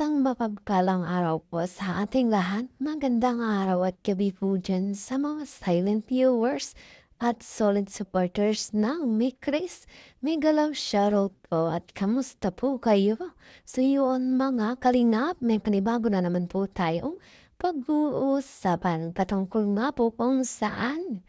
Isang mapagpalang araw po sa ating lahat. Magandang araw at gabi po dyan sa mga silent viewers at solid supporters ng Mick Chris. May galaw shoutout po at kamusta po kayo? So yun mga kalingap, may panibago na naman po tayong pag-uusapan patungkol nga po kung saan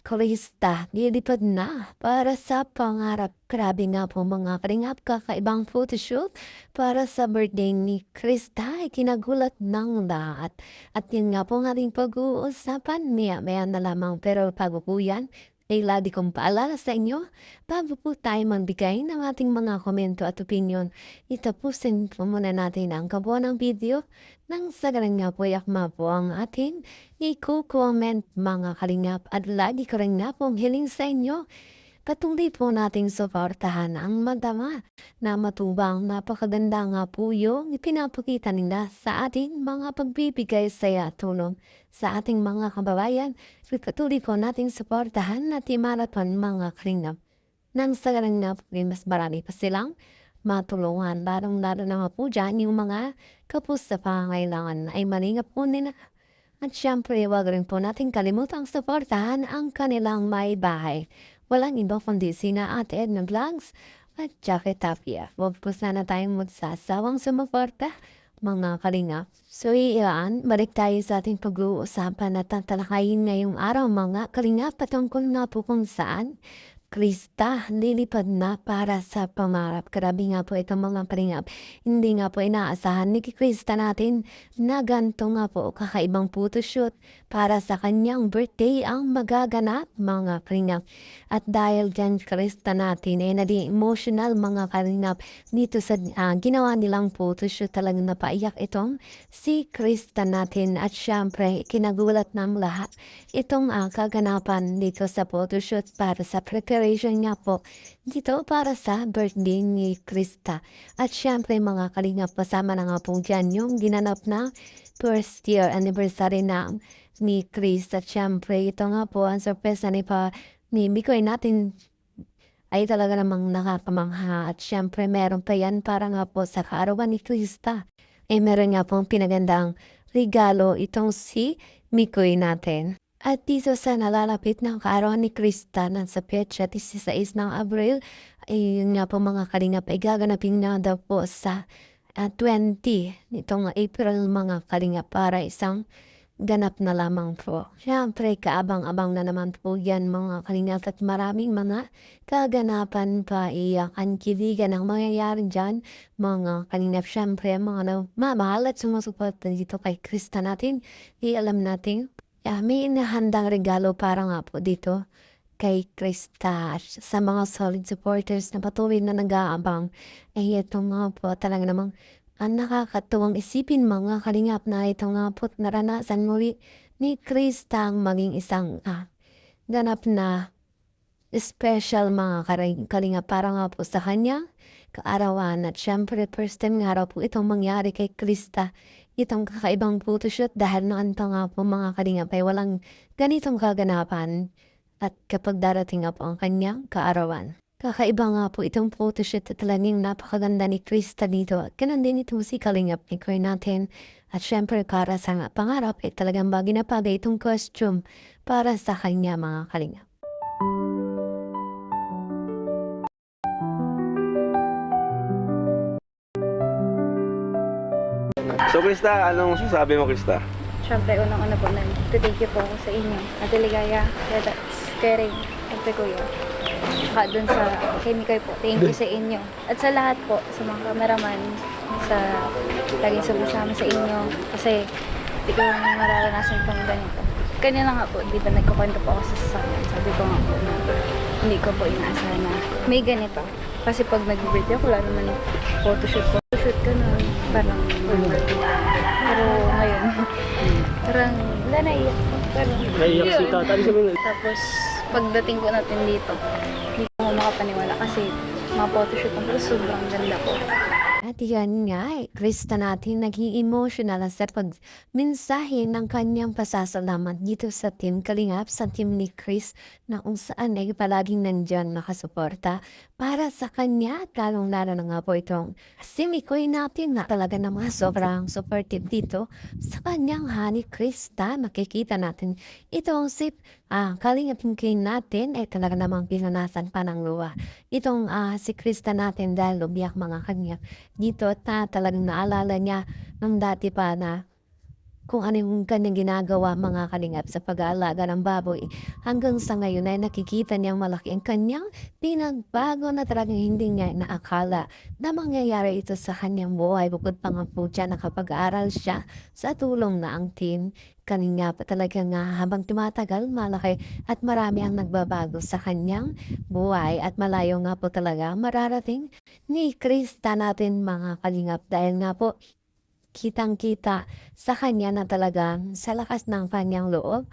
Krista, lilipad na para sa pangarap. Grabe nga po mga kalingap, kakaibang photoshoot para sa birthday ni Krista ay kinagulat ng lahat. At yun nga po ang ating pag-uusapan, maya na lamang pero bago po yan, ay lagi kong paalala sa inyo, bago po tayo magbigay ng ating mga komento at opinion, itapusin po muna natin ang kabuuan ng video nang sa ganun nga po yakma po ang ating i-comment mga kalingap at lagi ko rin nga pong hiling sa inyo. Patuloy po nating suportahan ang madama na matubang napakaganda nga po yung ipinapakita nila sa ating mga pagbibigay saya tulong sa ating mga kababayan. Patuloy po nating suportahan at imaraton mga kalingap. Nang sa ganun nga po mas marami pa silang matulungan. Lalong-lalo na nga po dyan yung mga kapos sa pangangailangan ay malingap po nila. At syempre, wag rin po natin kalimutang suportahan ang kanilang may bahay. Walang iba kundi sina Ate Edna Vlogs at Jackie Tapia. Huwag po sana tayong magsasawang sumuporta, mga kalinga. So iyan, balik tayo sa ating pag-uusapan at tatalakayin ngayong araw mga kalinga patungkol na po kung saan Krista, lilipad na para sa pangarap. Grabe nga po itong mga palingap. Hindi nga po inaasahan ni Krista natin na ganito nga po kakaibang photoshoot para sa kanyang birthday ang magaganap mga palingap. At dahil dyan Krista natin naging emotional mga palingap dito sa ginawa nilang photoshoot, talagang napaiyak itong si Krista natin. At syempre kinagulat ng lahat itong kaganapan dito sa photoshoot para sa preparation nga po dito para sa birthday ni Krista. At syempre mga kalingap, kasama na nga po dyan yung ginanap na first year anniversary na ni Chris. At syempre ito nga po ang sorpresa ni Mikoy natin ay talaga namang nakakamangha. At syempre meron pa yan para nga po sa kaarawan ni Krista. Meron nga pong pinagandang regalo itong si Mikoy natin. At dito sa nalalapit ng kaarawan ni Krista na sa petsa 16 ng Abril, ay yun nga po mga kalingap ay gaganapin na daw po sa 20 nitong April mga kalingap para isang ganap na lamang po. Siyempre kaabang-abang na naman po yan mga kalingap at maraming mga kaganapan pa iyakan kiligan ang mangyayari dyan mga kalingap. Siyempre mga mamahal at sumusuporta dito kay Krista natin, alam natin. May inahandang regalo para nga po dito kay Krista sa mga solid supporters na patuloy na nag-aabang. Ito nga po talaga namang nakakatuwang isipin mga kalingap na ito nga po naranasan muli ni Krista ang maging isang ganap na special mga kalingap para nga po sa kanya kaarawan. At syempre first time nga raw po itong mangyari kay Krista, itong kakaibang photoshoot dahil noon pa nga po mga kalingap ay walang ganitong kaganapan at kapag darating nga po ang kanyang kaarawan. Kakaiba nga po itong photoshoot at talagang napakaganda ni Krista dito at ganun din itong si Kalingap ni Koy natin. At syempre para sa pangarap ay talagang bagay na bagay itong costume para sa kanya mga kalingap. So Krista, anong sasabi mo Krista? Siyempre, unang-una po, thank you po ako sa inyo. Ate Ligaya, Kuya Ring, Ate Kuya. Saka dun sa kay Mikoy po, thank you sa inyo. At sa lahat po, sa mga cameraman, sa laging sumasama sa inyo. Kasi hindi ko mararanasan pang ganito. Kanina nga po, di ba nagkukwento po ako sa sasakyan. Sabi ko nga po na hindi ko po inaasahan na may ganito. Kasi pag nag-birthday ako, wala naman photoshoot ka na. Parang pero ngayon, parang wala naiyak ko. Naiyak si Tata. Tapos pagdating ko natin dito, hindi ko makapaniwala kasi mga photoshoot ang sobrang ganda po. At yan nga, Krista natin naging emotional sa pagmensahe ng kanyang pasasalamat dito sa Team Kalingap, sa team ni Chris, na kung saan ay palaging nandyan nakasuporta para sa kanya. Lalong-lalo na nga po itong si Mikoy natin na talaga naman sobrang supportive dito sa kanyang honey Krista. Makikita natin itong si Kalingap King natin ay talaga namang pinanasan pa ng luwa. Itong si Krista natin dahil lumiyak mga kanya dito at talagang naalala niya nung dati pa na kung ano yung kanyang ginagawa mga kalingap sa pag-aalaga ng baboy. Hanggang sa ngayon ay nakikita niyang malaki ang kanyang pinagbago na talagang hindi niya naakala na mangyayari ito sa kanyang buhay. Bukod pa nga po dyan, nakapag-aaral siya sa tulong na ang team. Kanina pa talaga nga habang tumatagal, malaki at marami ang nagbabago sa kanyang buhay at malayo nga po talaga mararating ni Krista natin mga kalingap dahil nga po kitang-kita sa kanya na talagang sa lakas ng kanyang loob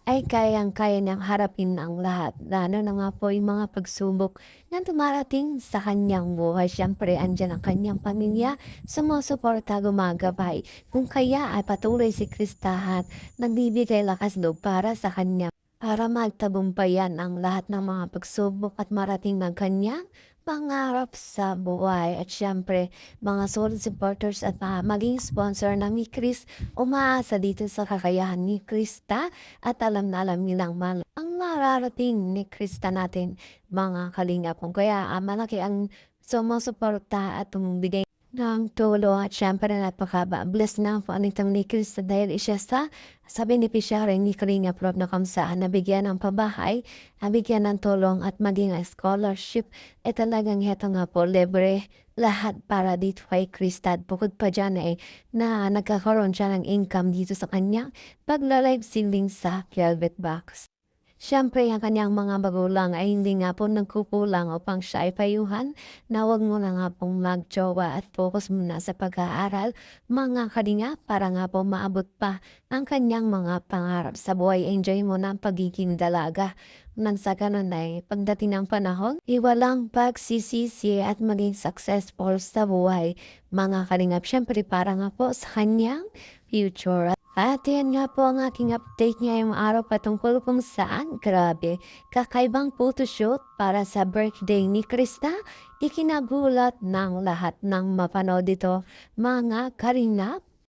ay kayang-kaya niyang harapin ang lahat. Lalo na nga po yung mga pagsubok na dumarating sa kanyang buhay. Siyempre, andyan ang kanyang pamilya, sumusuporta, gumagabay. Kung kaya ay patuloy si Kristahan, nagbibigay lakas loob para sa kanya para magtagumpayan ang lahat ng mga pagsubok at marating ng kanyang pangarap sa buhay. At syempre, mga solid supporters at maging sponsor ng ni Chris, umaasa dito sa kakayahan ni Krista at alam na alam nilang ang mararating ni Krista natin mga kalingap. Kung kaya malaki ang sumusuporta at tumibigay ng tulong at syempre napaka-bless na po ang itong ni Krista dahil siya sa beneficiary ni Kalinga Prab na kamsaan nabigyan ng pabahay, nabigyan ng tulong at maging scholarship. Talagang heto nga po, libre lahat para dito kay Krista. Bukod pa dyan na nagkakaroon siya ng income dito sa kanya pagla-live selling sa Velvet Box. Siyempre, ang kanyang mga magulang ay hindi nga po nagkukulang upang siya ay payuhan na huwag mo na nga pong mag-jowa at focus muna sa pag-aaral mga kalinga para nga po maabot pa ang kanyang mga pangarap sa buhay. Enjoy mo na ang pagiging dalaga. Nang sa ganun ay pagdating ng panahon, iwalang pagsisisi at maging successful sa buhay mga kalingap. Siyempre, para nga po sa kanyang future. At yan nga po ang aking update ngayong araw patungkol kung saan, grabe, kakaibang photoshoot para sa birthday ni Krista. Ikinagulat ng lahat ng mapanood ito, mga kalingap.